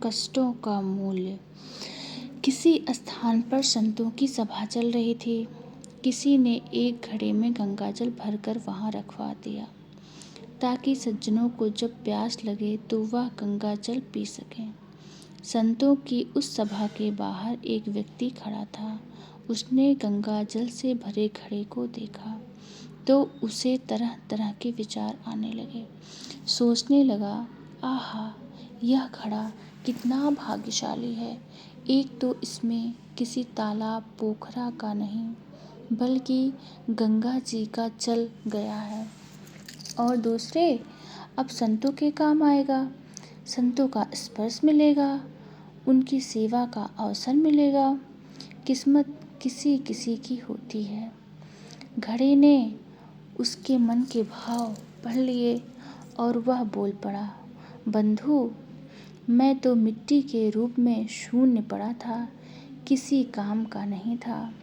कष्टों का मूल्य। किसी स्थान पर संतों की सभा चल रही थी। किसी ने एक घड़े में गंगाजल भरकर वहां रखवा दिया ताकि सज्जनों को जब प्यास लगे तो वह गंगाजल पी सकें। संतों की उस सभा के बाहर एक व्यक्ति खड़ा था। उसने गंगाजल से भरे घड़े को देखा तो उसे तरह तरह के विचार आने लगे। सोचने लगा, आहा, यह घड़ा कितना भाग्यशाली है। एक तो इसमें किसी तालाब पोखरा का नहीं बल्कि गंगा जी का जल गया है, और दूसरे अब संतों के काम आएगा। संतों का स्पर्श मिलेगा, उनकी सेवा का अवसर मिलेगा। किस्मत किसी किसी की होती है। घड़े ने उसके मन के भाव पढ़ लिए और वह बोल पड़ा, बंधु, मैं तो मिट्टी के रूप में शून्य पड़ा था, किसी काम का नहीं था।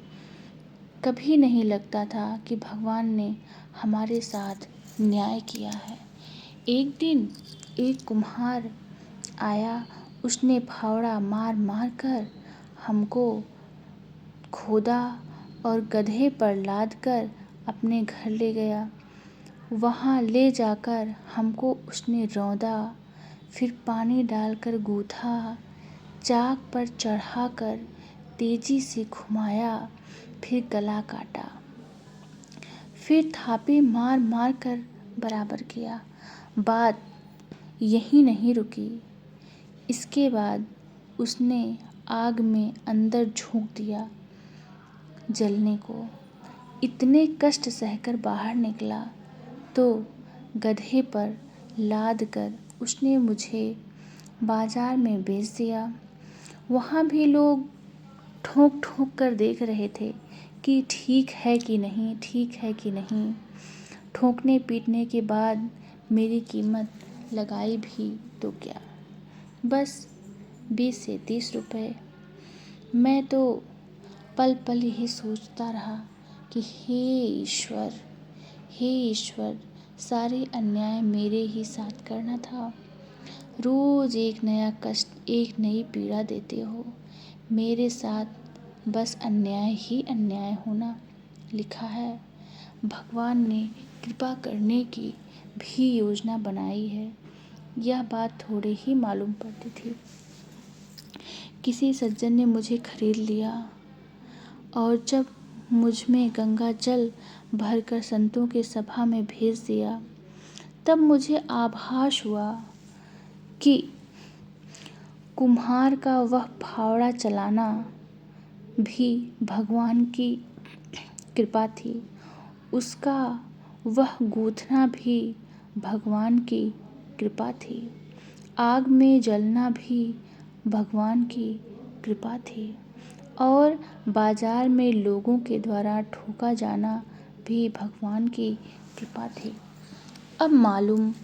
कभी नहीं लगता था कि भगवान ने हमारे साथ न्याय किया है। एक दिन एक कुम्हार आया। उसने फावड़ा मार मार कर हमको खोदा और गधे पर लाद कर अपने घर ले गया। वहाँ ले जाकर हमको उसने रौंदा, फिर पानी डालकर गूथा, चाक पर चढ़ाकर तेजी से घुमाया, फिर गला काटा, फिर थापी मार मार कर बराबर किया। बात यहीं नहीं रुकी। इसके बाद उसने आग में अंदर झोंक दिया जलने को। इतने कष्ट सहकर बाहर निकला तो गधे पर लाद कर उसने मुझे बाजार में बेच दिया। वहाँ भी लोग ठोक ठोक कर देख रहे थे कि ठीक है कि नहीं, ठीक है कि नहीं। ठोकने पीटने के बाद मेरी कीमत लगाई भी तो क्या, बस 20 से 30 रुपए। मैं तो पल पल यही सोचता रहा कि हे ईश्वर, सारे अन्याय मेरे ही साथ करना था। रोज एक नया कष्ट, एक नई पीड़ा देते हो। मेरे साथ बस अन्याय ही अन्याय होना लिखा है। भगवान ने कृपा करने की भी योजना बनाई है। यह बात थोड़े ही मालूम पड़ती थी। किसी सज्जन ने मुझे खरीद लिया और जब मुझ में गंगा जल भरकर संतों के सभा में भेज दिया, तब मुझे आभास हुआ कि कुम्हार का वह फावड़ा चलाना भी भगवान की कृपा थी। उसका वह गूँथना भी भगवान की कृपा थी। आग में जलना भी भगवान की कृपा थी और बाजार में लोगों के द्वारा ठोका जाना भी भगवान की कृपा थी। अब मालूम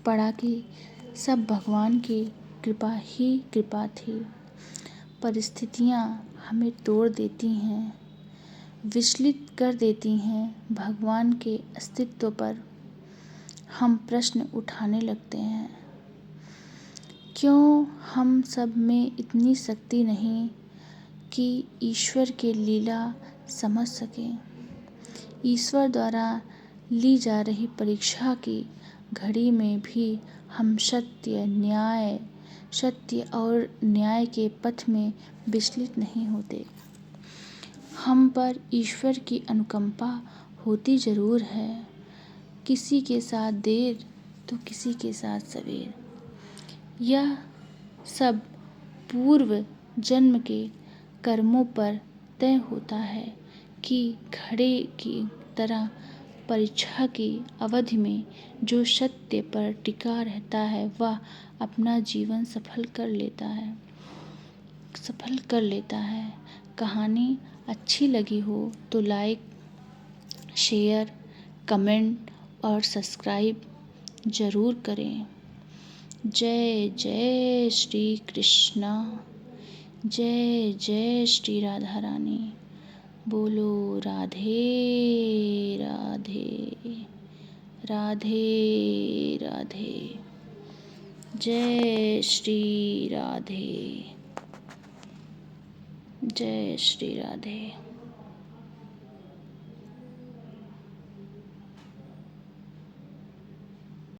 पड़ा कि सब भगवान की कृपा ही कृपा थी। परिस्थितियाँ हमें तोड़ देती हैं, विचलित कर देती हैं। भगवान के अस्तित्व पर हम प्रश्न उठाने लगते हैं। क्यों हम सब में इतनी शक्ति नहीं कि ईश्वर के लीला समझ सकें? ईश्वर द्वारा ली जा रही परीक्षा की घड़ी में भी हम सत्य और न्याय के पथ में विचलित नहीं होते। हम पर ईश्वर की अनुकंपा होती जरूर है। किसी के साथ देर तो किसी के साथ सवेर। यह सब पूर्व जन्म के कर्मों पर तय होता है कि घड़े की तरह परीक्षा की अवधि में जो सत्य पर टिका रहता है वह अपना जीवन सफल कर लेता है। कहानी अच्छी लगी हो तो लाइक, शेयर, कमेंट और सब्सक्राइब ज़रूर करें। जय जय श्री कृष्णा, जय जय श्री राधा रानी। बोलो राधे राधे, राधे राधे। जय श्री राधे। जय श्री राधे।